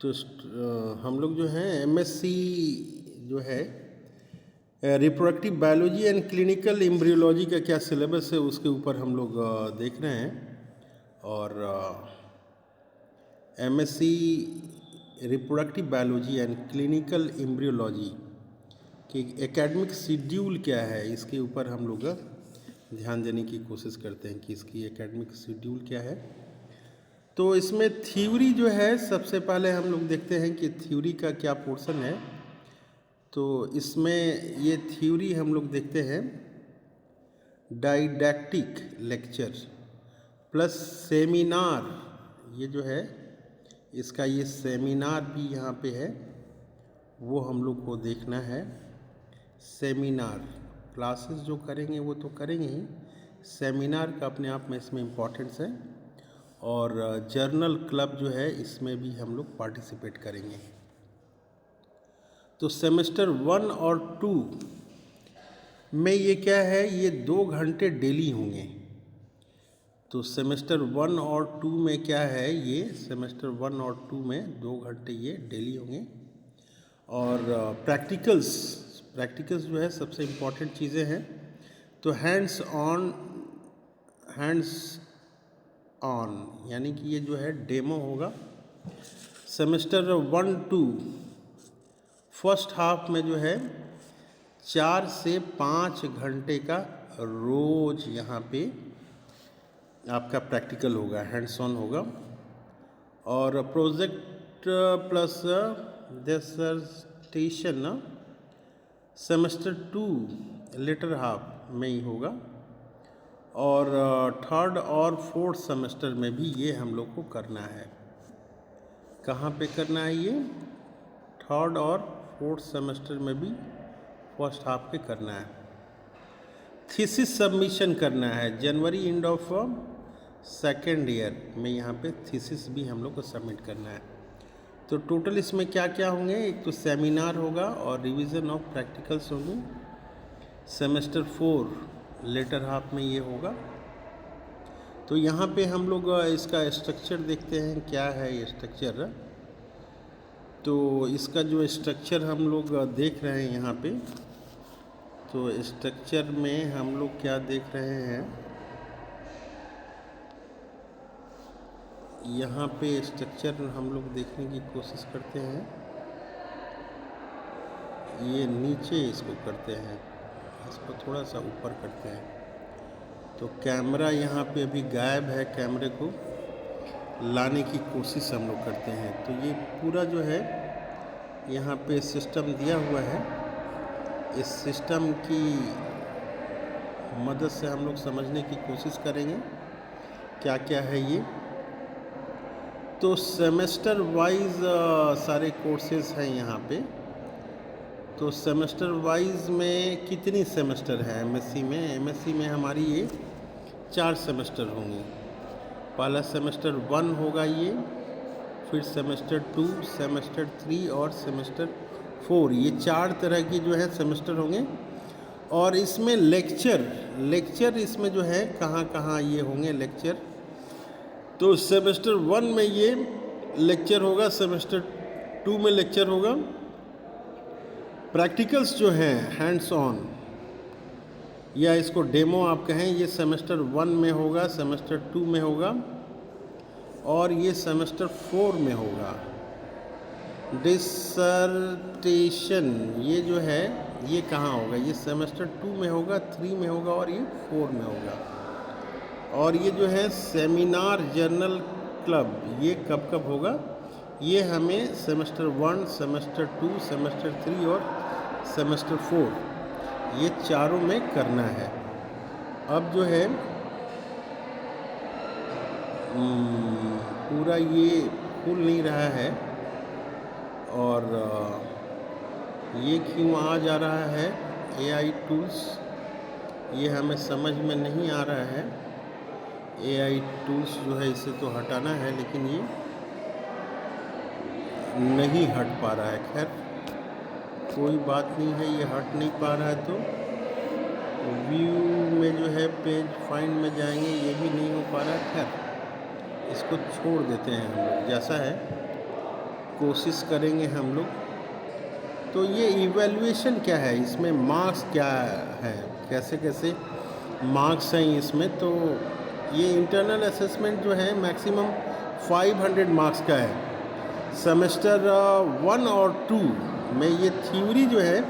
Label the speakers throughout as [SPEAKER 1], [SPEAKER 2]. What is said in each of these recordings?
[SPEAKER 1] तो हम लोग जो हैं एमएससी जो है reproductive biology and clinical embryology का क्या सिलेबस है उसके ऊपर हम लोग देख रहे हैं। और MSc reproductive biology and clinical embryology कि एकेडमिक शेड्यूल क्या है इसके ऊपर हम लोग ध्यान देने की कोशिश करते हैं कि इसकी एकेडमिक शेड्यूल क्या है। तो इसमें थ्योरी जो है सबसे पहले हम लोग देखते हैं कि थ्योरी का क्या पोर्शन है। तो इसमें ये थ्योरी हम लोग देखते हैं डाइडैक्टिक लेक्चर प्लस सेमिनार, ये जो है इसका ये सेमिनार भी यहाँ पे है, वो हम लोग को देखना है। सेमिनार क्लासेस जो करेंगे वो तो करेंगे ही, सेमिनार का अपने आप में इसमें इम्पोर्टेंस है। और जर्नल क्लब जो है इसमें भी हम लोग पार्टिसिपेट करेंगे। तो सेमेस्टर 1 और 2 में ये क्या है, ये 2 घंटे डेली होंगे। तो सेमेस्टर 1 और 2 में क्या है, ये सेमेस्टर 1 और 2 में 2 घंटे ये डेली होंगे। और प्रैक्टिकल्स जो है सबसे इम्पॉर्टेंट चीज़ें हैं। तो हैंड्स ऑन यानी कि ये जो है डेमो होगा। सेमेस्टर 1-2 फर्स्ट हाफ में जो है 4 से 5 घंटे का रोज यहाँ पे आपका प्रैक्टिकल होगा, हैंड्स ऑन होगा। और project plus dissertation semester 2 later half में ही होगा। और थर्ड और फोर्थ सेमेस्टर में भी ये हम लोग को करना है। कहाँ पे करना है ये, थर्ड और फोर्थ सेमेस्टर में भी फर्स्ट हाफ पे करना है। थीसिस सबमिशन करना है जनवरी एंड ऑफ सेकेंड ईयर में, यहाँ पे थीसिस भी हम लोग को सबमिट करना है। तो टोटल इसमें क्या क्या होंगे, एक तो सेमिनार होगा और रिवीजन ऑफ प्रैक्टिकल्स होंगे। सेमेस्टर 4 लेटर हाफ में ये होगा। तो यहाँ पे हम लोग इसका स्ट्रक्चर देखते हैं, क्या है ये स्ट्रक्चर। तो इसका जो स्ट्रक्चर हम लोग देख रहे हैं यहाँ पे, तो स्ट्रक्चर में हम लोग क्या देख रहे हैं, यहाँ पे स्ट्रक्चर हम लोग देखने की कोशिश करते हैं। ये नीचे इसको करते हैं, इसको थोड़ा सा ऊपर करते हैं। तो कैमरा यहाँ पे अभी गायब है, कैमरे को लाने की कोशिश हम लोग करते हैं। तो ये पूरा जो है यहाँ पे सिस्टम दिया हुआ है, इस सिस्टम की मदद से हम लोग समझने की कोशिश करेंगे क्या क्या है ये। तो सेमेस्टर वाइज सारे कोर्सेज हैं यहाँ पे। तो सेमेस्टर वाइज में कितनी सेमेस्टर है एमएससी में, एमएससी में हमारी ये 4 सेमेस्टर होंगे। पहला सेमेस्टर 1 होगा ये, फिर सेमेस्टर 2, सेमेस्टर 3 और सेमेस्टर 4, ये 4 तरह की जो है सेमेस्टर होंगे। और इसमें लेक्चर इसमें जो है कहाँ कहाँ ये होंगे लेक्चर। तो सेमेस्टर 1 में ये लेक्चर होगा, सेमेस्टर 2 में लेक्चर होगा। प्रैक्टिकल्स जो हैं हैंड्स ऑन या इसको डेमो आप कहें, ये सेमेस्टर 1 में होगा, सेमेस्टर 2 में होगा और ये सेमेस्टर 4 में होगा। डिसर्टेशन ये जो है ये कहाँ होगा, ये सेमेस्टर 2 में होगा, 3 में होगा और ये 4 में होगा। और ये जो है सेमिनार जर्नल क्लब ये कब कब होगा, ये हमें सेमेस्टर 1, सेमेस्टर 2, सेमेस्टर 3 और सेमेस्टर 4 ये चारों में करना है। अब जो है पूरा ये खुल नहीं रहा है और ये क्यों आ जा रहा है, AI टूल्स ये हमें समझ में नहीं आ रहा है। AI टूल्स जो है इसे तो हटाना है लेकिन ये नहीं हट पा रहा है। खैर कोई बात नहीं है, ये हट नहीं पा रहा है तो व्यू में जो है पेज फाइंड में जाएंगे, ये भी नहीं हो पा रहा है। खैर इसको छोड़ देते हैं हम लोग, जैसा है कोशिश करेंगे हम लोग। तो ये इवैल्यूएशन क्या है, इसमें मार्क्स क्या है, कैसे कैसे मार्क्स हैं इसमें। तो ये इंटरनल असेसमेंट जो है मैक्सिमम 500 मार्क्स का है। सेमेस्टर 1 और 2 में ये थ्योरी जो है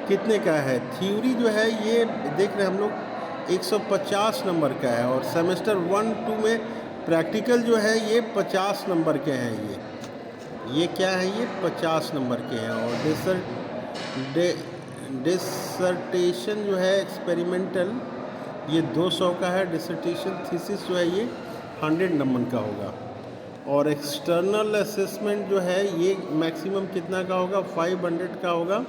[SPEAKER 1] कितने का है, थ्योरी जो है ये देख रहे हैं हम लोग 150 नंबर का है, और सेमेस्टर 1, 2 में प्रैक्टिकल जो है ये 50 नंबर के हैं। ये क्या है, ये 50 नंबर के हैं। और डिसर्टेशन जो है एक्सपेरिमेंटल ये 200 का है। डिसर्टेशन थीसिस जो है ये 100 नंबर का होगा। और एक्सटर्नल असेसमेंट जो है ये मैक्सिमम कितना का होगा, 500 का होगा।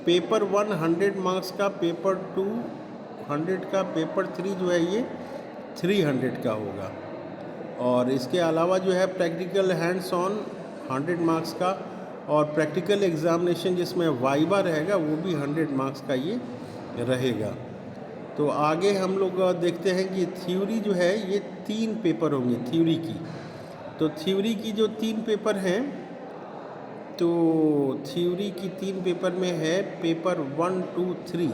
[SPEAKER 1] पेपर 1 100 मार्क्स का, पेपर 2 100 का, पेपर 3 जो है ये 300 का होगा। और इसके अलावा जो है प्रैक्टिकल हैंड्स ऑन 100 मार्क्स का, और प्रैक्टिकल एग्जामिनेशन जिसमें वाइवा रहेगा वो भी 100 मार्क्स का ये रहेगा। तो आगे हम लोग देखते हैं कि थ्योरी जो है ये 3 पेपर होंगे थ्योरी की। तो थ्योरी की जो 3 पेपर हैं, तो थ्योरी की 3 पेपर में है पेपर 1, 2, 3।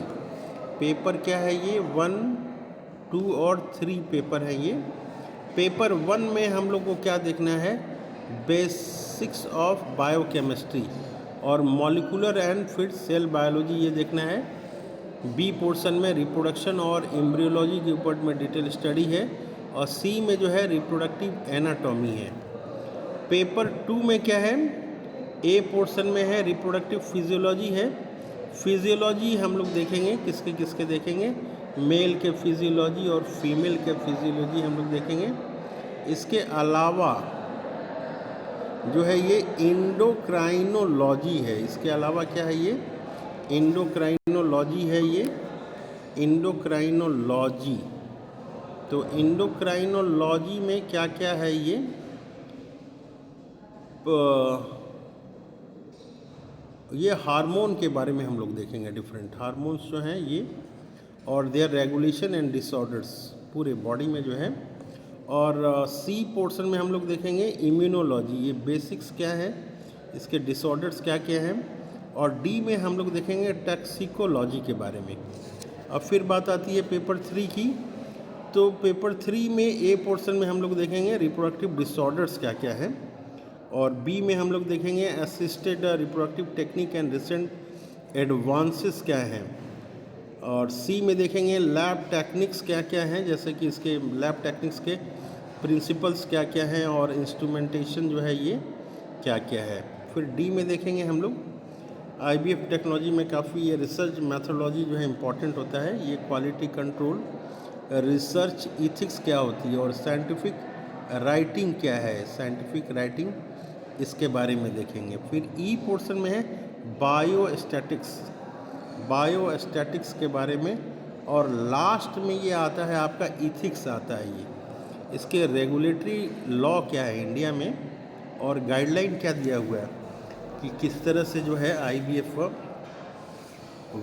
[SPEAKER 1] पेपर क्या है ये 1, 2 और 3 पेपर है ये। पेपर 1 में हम लोग को क्या देखना है, बेसिक्स ऑफ बायोकेमिस्ट्री और molecular and fit cell biology ये देखना है। बी पोर्शन में रिप्रोडक्शन और एम्ब्रियोलॉजी के ऊपर में डिटेल स्टडी है, और सी में जो है रिप्रोडक्टिव एनाटॉमी है। पेपर 2 में क्या है, ए पोर्शन में है रिप्रोडक्टिव फिजियोलॉजी है। फिजियोलॉजी हम लोग देखेंगे, किसके किसके देखेंगे, मेल के फिजियोलॉजी और फीमेल के फिजियोलॉजी हम लोग देखेंगे। इसके अलावा जो है ये इंडोक्राइनोलॉजी है। इसके अलावा क्या है, ये इंडोक्राइनोलॉजी है, ये इंडोक्राइनोलॉजी। तो इंडोक्राइनोलॉजी में क्या क्या है, ये हार्मोन के बारे में हम लोग देखेंगे, डिफरेंट हार्मोन्स जो हैं ये, और देयर रेगुलेशन एंड डिसऑर्डर्स पूरे बॉडी में जो है। और सी पोर्शन में हम लोग देखेंगे इम्यूनोलॉजी, ये बेसिक्स क्या है, इसके डिसऑर्डर्स क्या क्या हैं। और डी में हम लोग देखेंगे टॉक्सिकोलॉजी के बारे में। अब फिर बात आती है पेपर 3 की। तो पेपर 3 में ए पोर्शन में हम लोग देखेंगे रिप्रोडक्टिव डिसऑर्डर्स क्या क्या हैं, और बी में हम लोग देखेंगे assisted reproductive technique and recent advances क्या हैं, और सी में देखेंगे लैब टेक्निक्स क्या क्या हैं, जैसे कि इसके लैब टेक्निक्स के प्रिंसिपल्स क्या क्या हैं, और इंस्ट्रूमेंटेशन जो है ये क्या क्या है। फिर डी में देखेंगे हम लोग आईवीएफ टेक्नोलॉजी में काफ़ी ये रिसर्च मैथोलॉजी जो है इम्पॉर्टेंट होता है, ये क्वालिटी कंट्रोल, रिसर्च इथिक्स क्या होती है, और साइंटिफिक राइटिंग क्या है, साइंटिफिक राइटिंग इसके बारे में देखेंगे। फिर ई पोर्शन में है बायोस्टैटिक्स, बायोस्टैटिक्स के बारे में, और लास्ट में ये आता है आपका इथिक्स आता है। ये इसके रेगुलेटरी लॉ क्या है इंडिया में, और गाइडलाइन क्या दिया हुआ है कि किस तरह से जो है आईवीएफ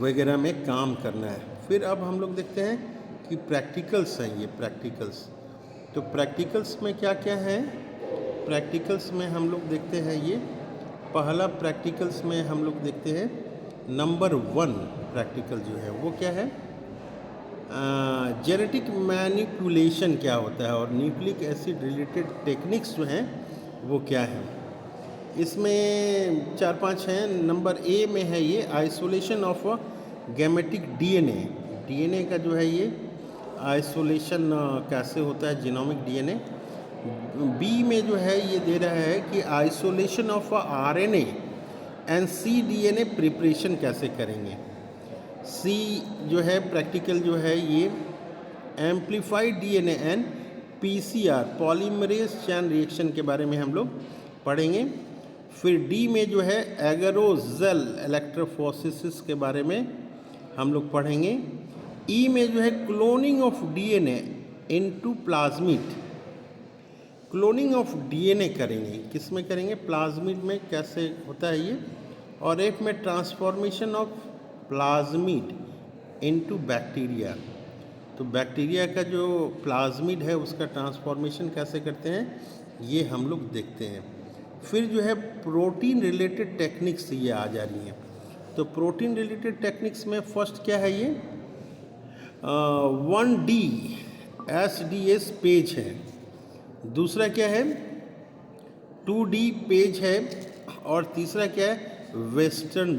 [SPEAKER 1] वगैरह में काम करना है। फिर अब हम लोग देखते हैं कि प्रैक्टिकल्स हैं, ये प्रैक्टिकल्स। तो प्रैक्टिकल्स में क्या क्या है, प्रैक्टिकल्स में हम लोग देखते हैं ये पहला प्रैक्टिकल्स में हम लोग देखते हैं नंबर 1 प्रैक्टिकल जो है वो क्या है, जेनेटिक मैनिपुलेशन क्या होता है, और न्यूक्लिक एसिड रिलेटेड टेक्निक्स जो हैं वो क्या है। इसमें 4-5 हैं। नंबर ए में है ये isolation of gametic DNA, DNA का जो है ये आइसोलेशन कैसे होता है, जीनोमिक डीएनए। बी में जो है ये दे रहा है कि isolation of RNA and C DNA preparation कैसे करेंगे। सी जो है प्रैक्टिकल जो है ये amplified DNA and PCR polymerase chain reaction के बारे में हम लोग पढ़ेंगे। फिर डी में जो है एगरोजेल इलेक्ट्रोफोरेसिस के बारे में हम लोग पढ़ेंगे। ई में जो है cloning of DNA into plasmid, cloning of DNA करेंगे, किस में करेंगे, प्लाज्मिड में कैसे होता है ये। और एफ में transformation of plasmid into bacteria, तो बैक्टीरिया का जो प्लाज्मिड है उसका ट्रांसफॉर्मेशन कैसे करते हैं ये हम लोग देखते हैं। फिर जो है प्रोटीन रिलेटेड टेक्निक्स ये आ जा रही हैं। तो प्रोटीन रिलेटेड टेक्निक्स में फर्स्ट क्या है, ये 1D SDS पेज है। दूसरा क्या है, 2D पेज है। और तीसरा क्या है, वेस्टर्न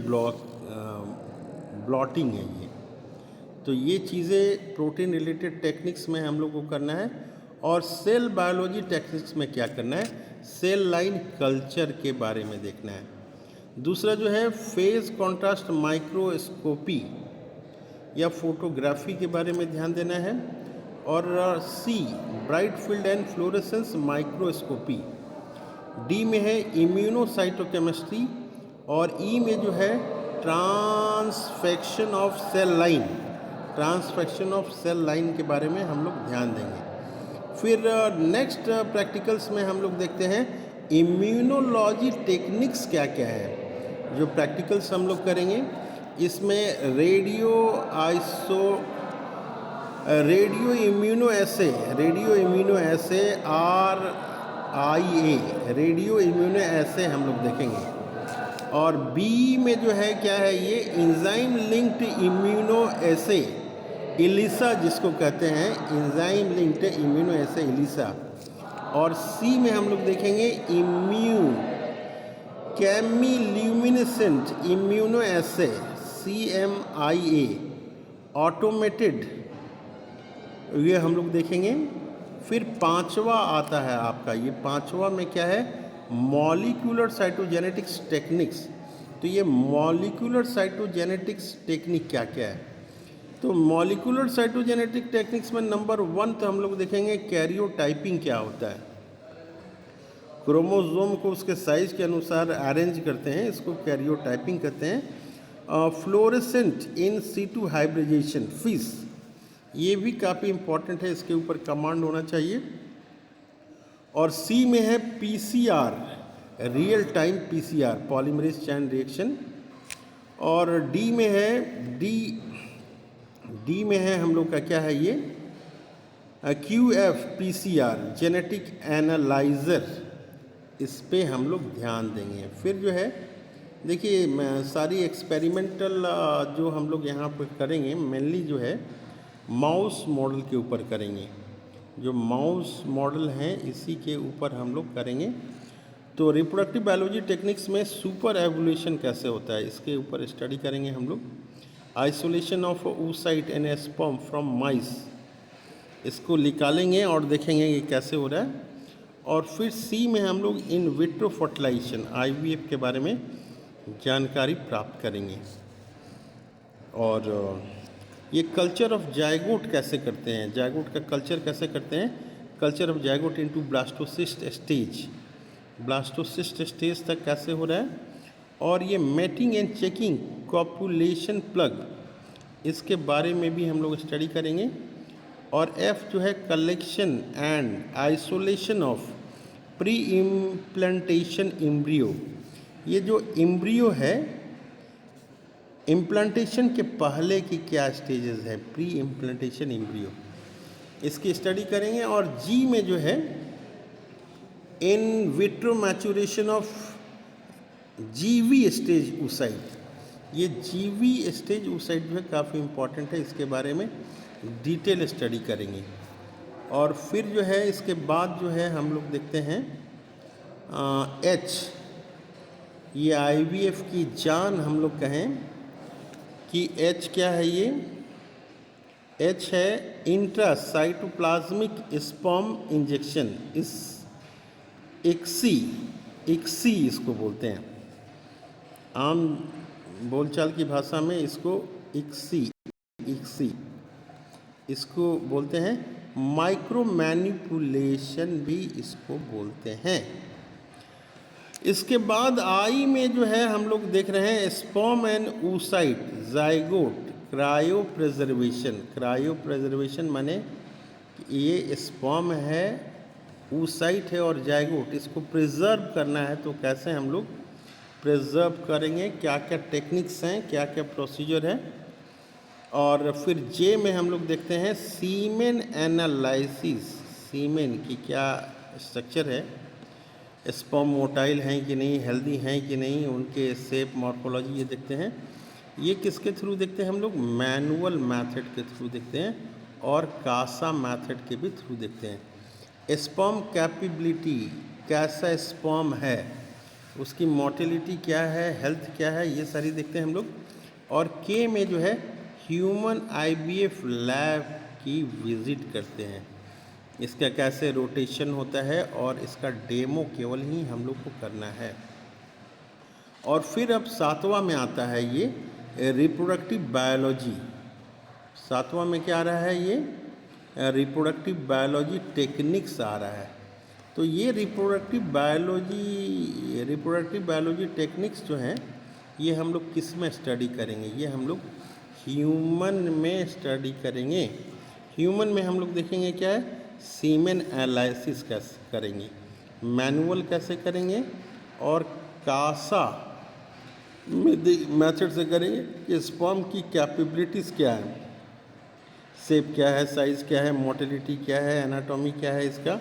[SPEAKER 1] ब्लॉटिंग है ये। तो ये चीज़ें प्रोटीन रिलेटेड टेक्निक्स में हम लोग को करना है। और सेल बायोलॉजी टेक्निक्स में क्या करना है, सेल लाइन कल्चर के बारे में देखना है। दूसरा जो है फेज कॉन्ट्रास्ट माइक्रोस्कोपी या फोटोग्राफी के बारे में ध्यान देना है। और C bright field and fluorescence microscopy. D में है इम्यूनोसाइटोकेमिस्ट्री। और ई में जो है transfection of cell line, transfection of cell line के बारे में हम लोग ध्यान देंगे। फिर नेक्स्ट प्रैक्टिकल्स में हम लोग देखते हैं इम्यूनोलॉजी टेक्निक्स क्या क्या है। जो प्रैक्टिकल्स हम लोग करेंगे इसमें रेडियो इम्यूनो एसे RIA रेडियो इम्यूनो एसे हम लोग देखेंगे। और बी में जो है क्या है, ये एंजाइम लिंक्ड इम्यूनो एसे इलिसा जिसको कहते हैं, एंजाइम लिंक्ड इम्यूनो एसे इलिसा। और सी में हम लोग देखेंगे इम्यून केमिल्यूमिनेसेंट इम्यूनो एसे CMIA ऑटोमेटेड, ये हम लोग देखेंगे। फिर पांचवा आता है आपका, ये पांचवा में क्या है, मॉलिक्यूलर साइटोजेनेटिक्स टेक्निक्स। तो ये मॉलिक्यूलर साइटोजेनेटिक्स टेक्निक क्या क्या है, तो मॉलिक्यूलर साइटोजेनेटिक टेक्निक्स में नंबर 1 तो हम लोग देखेंगे कैरियोटाइपिंग क्या होता है। क्रोमोसोम को उसके साइज के अनुसार अरेंज करते हैं, इसको कैरियोटाइपिंग कहते हैं। Fluorescent in situ hybridization FISH, ये भी काफ़ी इंपॉर्टेंट है, इसके ऊपर कमांड होना चाहिए। और सी में है PCR real time PCR polymerase chain reaction. और डी में है हम लोग का क्या है, ये QF PCR जेनेटिक एनालाइज़र, इस पे हम लोग ध्यान देंगे। फिर जो है देखिए सारी एक्सपेरिमेंटल जो हम लोग यहाँ पर करेंगे मेनली जो है माउस मॉडल के ऊपर करेंगे। जो माउस मॉडल हैं इसी के ऊपर हम लोग करेंगे। तो रिप्रोडक्टिव बायोलॉजी टेक्निक्स में सुपर एवोल्यूशन कैसे होता है इसके ऊपर स्टडी करेंगे हम लोग। Isolation of oocyte and sperm from mice, इसको निकालेंगे और देखेंगे ये कैसे हो रहा है। और फिर सी में हम लोग इन विट्रो फर्टिलाइजेशन IVF के बारे में जानकारी प्राप्त करेंगे। और ये कल्चर ऑफ जायगोट कैसे करते हैं, जायगोट का कल्चर कैसे करते हैं, culture of zygote into blastocyst stage, blastocyst stage तक कैसे हो रहा है। और ये mating and checking copulation plug, इसके बारे में भी हम लोग स्टडी करेंगे। और F जो है collection and isolation of pre implantation embryo, ये जो एम्ब्रियो है इम्प्लांटेशन के पहले की क्या स्टेजेस है, प्री इम्प्लांटेशन एम्ब्रियो, इसकी स्टडी करेंगे। और G में जो है in vitro maturation of GV stage oocyte, ये GV स्टेज oocyte जो है काफ़ी इम्पॉर्टेंट है, इसके बारे में डिटेल स्टडी करेंगे। और फिर जो है इसके बाद जो है हम लोग देखते हैं H, ये IVF की जान हम लोग कहें कि H क्या है, ये H है इंट्रासाइटोप्लाज्मिक स्पर्म इंजेक्शन, इस इक्सी इसको बोलते हैं, आम बोलचाल की भाषा में इसको इक्सी इसको बोलते हैं। माइक्रो मैनिपुलेशन भी इसको बोलते हैं। इसके बाद आई में जो है हम लोग देख रहे हैं sperm and oocyte zygote cryo preservation माने ये स्पर्म है, oocyte है और जाइगोट, इसको प्रिजर्व करना है। तो कैसे हम लोग प्रिजर्व करेंगे, क्या क्या टेक्निक्स हैं, क्या क्या प्रोसीजर है। और फिर जे में हम लोग देखते हैं सीमेन एनालिसिस, सीमेन की क्या स्ट्रक्चर है। स्पर्म मोटाइल हैं कि नहीं, हेल्दी हैं कि नहीं, उनके शेप मॉर्फोलॉजी ये देखते हैं। ये किसके थ्रू देखते हैं हम लोग? मैनुअल मेथड के थ्रू देखते हैं और कासा मेथड के भी थ्रू देखते हैं। स्पर्म कैपेबिलिटी, कैसा स्पर्म है, उसकी मोटिलिटी क्या है, हेल्थ क्या है, ये सारी देखते हैं हम लोग। और के में जो है ह्यूमन आईवीएफ लैब की विज़िट करते हैं, इसका कैसे रोटेशन होता है और इसका डेमो केवल ही हम लोग को करना है। और फिर अब 7वां में आता है ये रिप्रोडक्टिव बायोलॉजी। 7वां में क्या आ रहा है? ये रिप्रोडक्टिव बायोलॉजी टेक्निक्स आ रहा है। तो ये रिप्रोडक्टिव बायोलॉजी टेक्निक्स जो हैं ये हम लोग किस में स्टडी करेंगे? ये हम लोग ह्यूमन में स्टडी करेंगे। ह्यूमन में हम लोग देखेंगे क्या है? सीमेन एनालिसिस कैसे करेंगे, मैनुअल कैसे करेंगे और कासा मेथड से करेंगे कि स्पर्म की कैपेबिलिटीज़ क्या है, शेप क्या है, साइज़ क्या है, मोटिलिटी क्या है, एनाटॉमी क्या है इसका।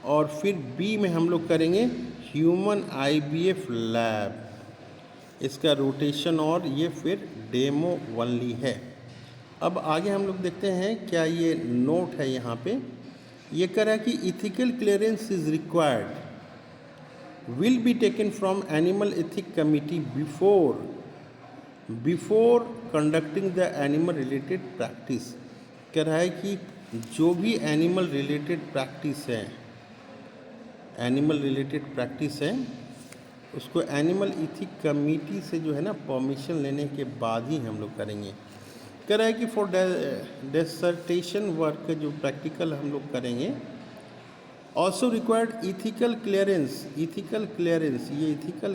[SPEAKER 1] और फिर बी में हम लोग करेंगे ह्यूमन आईवीएफ लैब, इसका रोटेशन और ये फिर डेमो ओनली है। अब आगे हम लोग देखते हैं क्या ये नोट है यहाँ पे, ये कह रहा है कि ethical clearance is required will be taken from animal ethic committee before conducting the animal related practice। कह रहा है कि जो भी एनिमल रिलेटेड प्रैक्टिस है उसको एनिमल इथिक कमेटी से जो है ना परमिशन लेने के बाद ही हम लोग करेंगे। कह रहा है कि फॉर डिसर्टेशन वर्क जो प्रैक्टिकल हम लोग करेंगे ऑल्सो रिक्वायर्ड इथिकल क्लियरेंस। ये इथिकल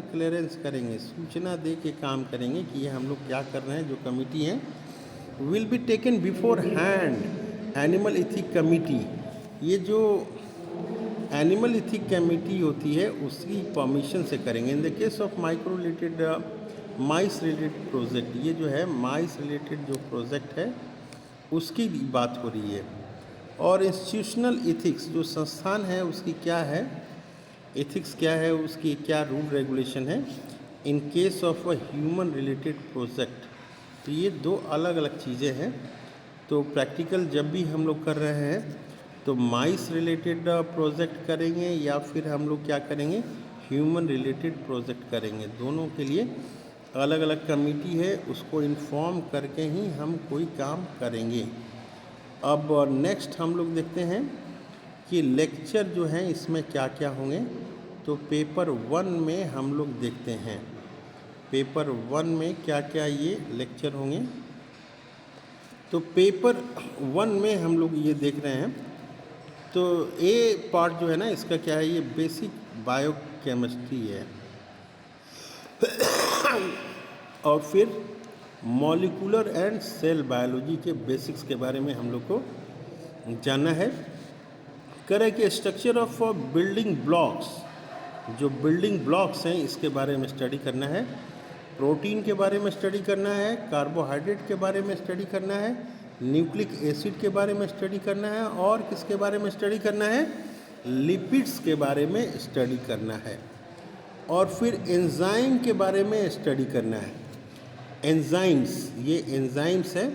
[SPEAKER 1] क्लियरेंस करेंगे, सूचना दे के काम करेंगे कि ये हम लोग क्या कर रहे हैं। जो कमिटी है will be taken before hand animal ethic committee. ये जो एनिमल इथिक कमेटी होती है उसकी परमिशन से करेंगे। In the case of micro related mice related project, ये जो है माइस रिलेटेड जो प्रोजेक्ट है उसकी बात हो रही है। और इंस्टीट्यूशनल इथिक्स जो संस्थान है उसकी क्या है, एथिक्स क्या है, उसकी क्या रूल रेगुलेशन है in case of a human related project. तो ये दो अलग अलग चीज़ें हैं। तो प्रैक्टिकल जब भी हम लोग कर रहे हैं तो माइस रिलेटेड प्रोजेक्ट करेंगे या फिर हम लोग क्या करेंगे, ह्यूमन रिलेटेड प्रोजेक्ट करेंगे। दोनों के लिए अलग अलग कमेटी है, उसको इन्फॉर्म करके ही हम कोई काम करेंगे। अब नेक्स्ट हम लोग देखते हैं कि लेक्चर जो हैं इसमें क्या क्या होंगे। तो पेपर 1 में हम लोग देखते हैं पेपर 1 में क्या क्या ये लेक्चर होंगे। तो पेपर 1 में हम लोग ये देख रहे हैं। तो ए पार्ट जो है ना इसका क्या है, ये बेसिक बायोकेमिस्ट्री है। और फिर मॉलिक्यूलर एंड सेल बायोलॉजी के बेसिक्स के बारे में हम लोग को जानना है। कह रहे कि स्ट्रक्चर ऑफ बिल्डिंग ब्लॉक्स, जो बिल्डिंग ब्लॉक्स हैं इसके बारे में स्टडी करना है। प्रोटीन के बारे में स्टडी करना है, कार्बोहाइड्रेट के बारे में स्टडी करना है, न्यूक्लिक एसिड के बारे में स्टडी करना है और किसके बारे में स्टडी करना है, लिपिड्स के बारे में स्टडी करना है। और फिर एंजाइम के बारे में स्टडी करना है। एंजाइम्स, ये एंजाइम्स है।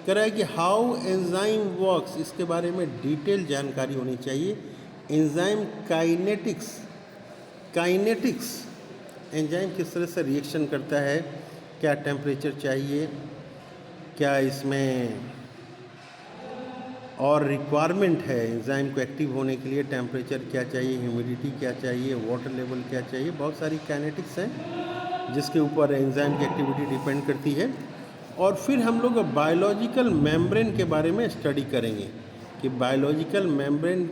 [SPEAKER 1] कह रहा है कि हाउ एंजाइम वर्क्स, इसके बारे में डिटेल जानकारी होनी चाहिए। एंजाइम काइनेटिक्स, एंजाइम किस तरह से रिएक्शन करता है, क्या टेम्परेचर चाहिए, क्या इसमें और रिक्वायरमेंट है एंजाइम को एक्टिव होने के लिए, टेम्परेचर क्या चाहिए, ह्यूमिडिटी क्या चाहिए, वाटर लेवल क्या चाहिए, बहुत सारी काइनेटिक्स हैं जिसके ऊपर एंजाइम की एक्टिविटी डिपेंड करती है। और फिर हम लोग बायोलॉजिकल मेम्ब्रेन के बारे में स्टडी करेंगे कि बायोलॉजिकल मेम्ब्रेन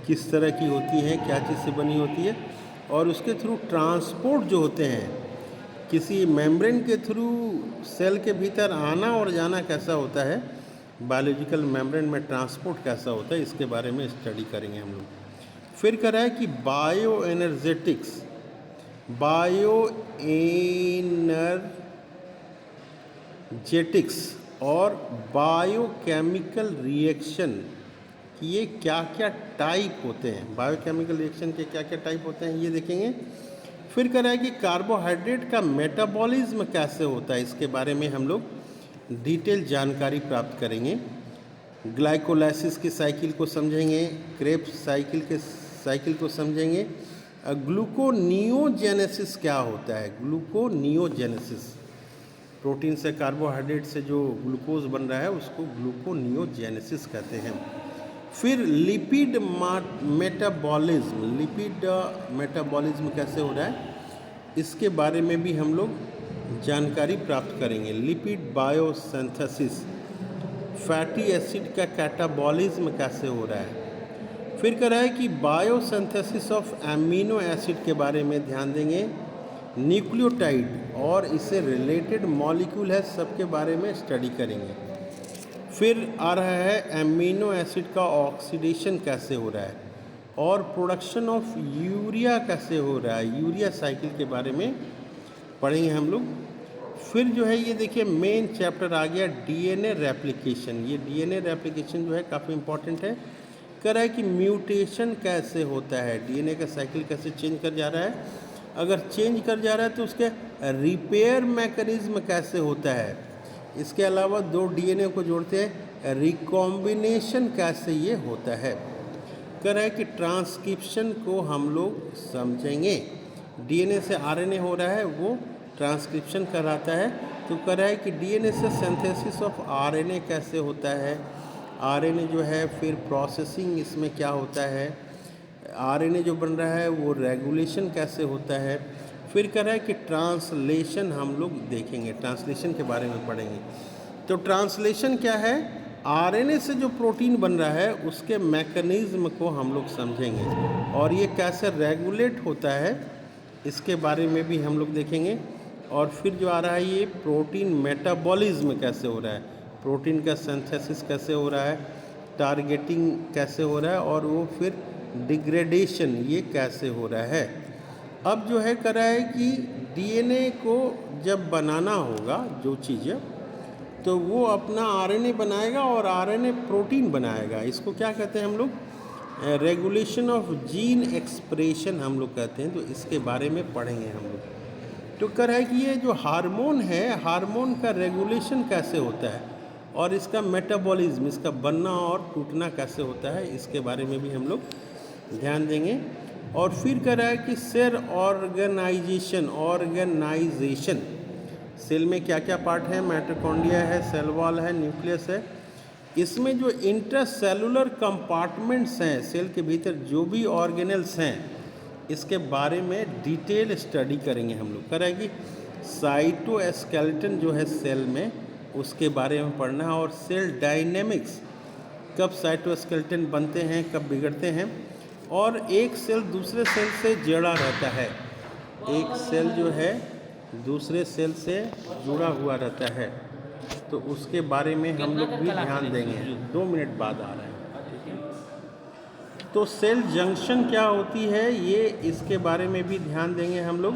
[SPEAKER 1] किस तरह की होती है, क्या चीज़ से बनी होती है और उसके थ्रू ट्रांसपोर्ट जो होते हैं, किसी मेम्ब्रेन के थ्रू सेल के भीतर आना और जाना कैसा होता है, बायोलॉजिकल मेम्ब्रेन में ट्रांसपोर्ट कैसा होता है, इसके बारे में स्टडी करेंगे हम लोग। फिर कह रहा है कि बायो एनर्जेटिक्स और बायोकेमिकल रिएक्शन, ये क्या क्या टाइप होते हैं, बायोकेमिकल रिएक्शन के क्या क्या टाइप होते हैं ये देखेंगे। फिर कह रहा है कि कार्बोहाइड्रेट का मेटाबॉलिज्म कैसे होता है, इसके बारे में हम लोग डिटेल जानकारी प्राप्त करेंगे। ग्लाइकोलाइसिस की साइकिल को समझेंगे, क्रेब्स साइकिल को समझेंगे। ग्लूकोनियोजेनेसिस क्या होता है, ग्लूकोनियोजेनेसिस, प्रोटीन से कार्बोहाइड्रेट से जो ग्लूकोज बन रहा है उसको ग्लूकोनियोजेनेसिस कहते हैं। फिर लिपिड मेटाबॉलिज्म कैसे हो रहा है, इसके बारे में भी हम लोग जानकारी प्राप्त करेंगे। लिपिड बायोसिंथेसिस, फैटी एसिड का कैटाबॉलिज्म कैसे हो रहा है। फिर कह रहा है कि बायोसिंथेसिस ऑफ एमिनो एसिड के बारे में ध्यान देंगे। न्यूक्लियोटाइड और इससे रिलेटेड मॉलिक्यूल है, सबके बारे में स्टडी करेंगे। फिर आ रहा है एमिनो एसिड का ऑक्सीडेशन कैसे हो रहा है और प्रोडक्शन ऑफ यूरिया कैसे हो रहा है, यूरिया साइकिल के बारे में पढ़ेंगे हम लोग। फिर जो है ये देखिए मेन चैप्टर आ गया डीएनए रेप्लिकेशन। ये डीएनए रेप्लिकेशन जो है काफ़ी इंपॉर्टेंट है। कह रहा है कि म्यूटेशन कैसे होता है, डीएनए का साइकिल कैसे चेंज कर जा रहा है, अगर चेंज कर जा रहा है तो उसके रिपेयर मैकेनिज्म कैसे होता है। इसके अलावा दो डीएनए को जोड़ते हैं, रिकॉम्बिनेशन कैसे ये होता है। कह रहा है कि ट्रांसक्रिप्शन को हम लोग समझेंगे। डीएनए से आरएनए हो रहा है वो ट्रांसक्रिप्शन कराता है। तो कह रहा है कि डीएनए से सिंथेसिस ऑफ आरएनए कैसे होता है, आरएनए जो है फिर प्रोसेसिंग इसमें क्या होता है, आरएनए जो बन रहा है वो रेगुलेशन कैसे होता है। फिर कह रहा है कि ट्रांसलेशन हम लोग देखेंगे, ट्रांसलेशन के बारे में पढ़ेंगे। तो ट्रांसलेशन क्या है, आरएनए से जो प्रोटीन बन रहा है उसके मैकेनिज्म को हम लोग समझेंगे और ये कैसे रेगुलेट होता है इसके बारे में भी हम लोग देखेंगे। और फिर जो आ रहा है ये प्रोटीन मेटाबॉलिज्म कैसे हो रहा है, प्रोटीन का सिंथेसिस कैसे हो रहा है, टारगेटिंग कैसे हो रहा है और वो फिर डिग्रेडेशन ये कैसे हो रहा है। अब जो है कह रहा है कि डीएनए को जब बनाना होगा जो चीज़ तो वो अपना आरएनए बनाएगा और आरएनए प्रोटीन बनाएगा। इसको क्या कहते हैं हम लोग, रेगुलेशन ऑफ जीन एक्सप्रेशन हम लोग कहते हैं। तो इसके बारे में पढ़ेंगे हम लोग। तो कह रहा है कि ये जो हार्मोन है, हार्मोन का रेगुलेशन कैसे होता है और इसका मेटाबॉलिज्म, इसका बनना और टूटना कैसे होता है, इसके बारे में भी हम लोग ध्यान देंगे। और फिर कह रहा है कि सेल ऑर्गेनाइजेशन, सेल में क्या क्या पार्ट है, माइटोकॉन्ड्रिया है, सेल वॉल है, न्यूक्लियस है। इसमें जो इंट्रासेलुलर कंपार्टमेंट्स हैं सेल के भीतर जो भी ऑर्गेनल्स हैं इसके बारे में डिटेल स्टडी करेंगे हम लोग। कह रहा है कि साइटोस्केलेटन जो है सेल में उसके बारे में पढ़ना है और सेल डायनेमिक्स, कब साइटोस्केलेटन बनते हैं कब बिगड़ते हैं और एक सेल दूसरे सेल से जुड़ा रहता है, एक सेल जो है दूसरे सेल से जुड़ा हुआ रहता है। तो उसके बारे में हम लोग भी ध्यान देंगे। 2 मिनट बाद आ रहा है। तो सेल जंक्शन क्या होती है ये इसके बारे में भी ध्यान देंगे हम लोग।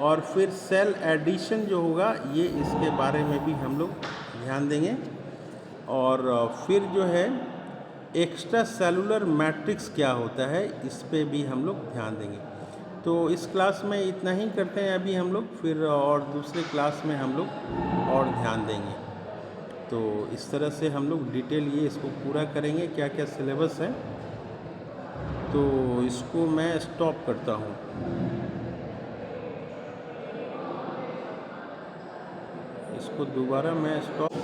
[SPEAKER 1] और फिर सेल एडिशन जो होगा ये इसके बारे में भी हम लोग ध्यान देंगे। और फिर जो है एक्स्ट्रा सेलुलर मैट्रिक्स क्या होता है इस पे भी हम लोग ध्यान देंगे। तो इस क्लास में इतना ही करते हैं अभी हम लोग, फिर और दूसरे क्लास में हम लोग और ध्यान देंगे। तो इस तरह से हम लोग डिटेल ये इसको पूरा करेंगे, क्या क्या सिलेबस है। तो इसको मैं स्टॉप करता हूँ। इसको दोबारा मैं स्टॉप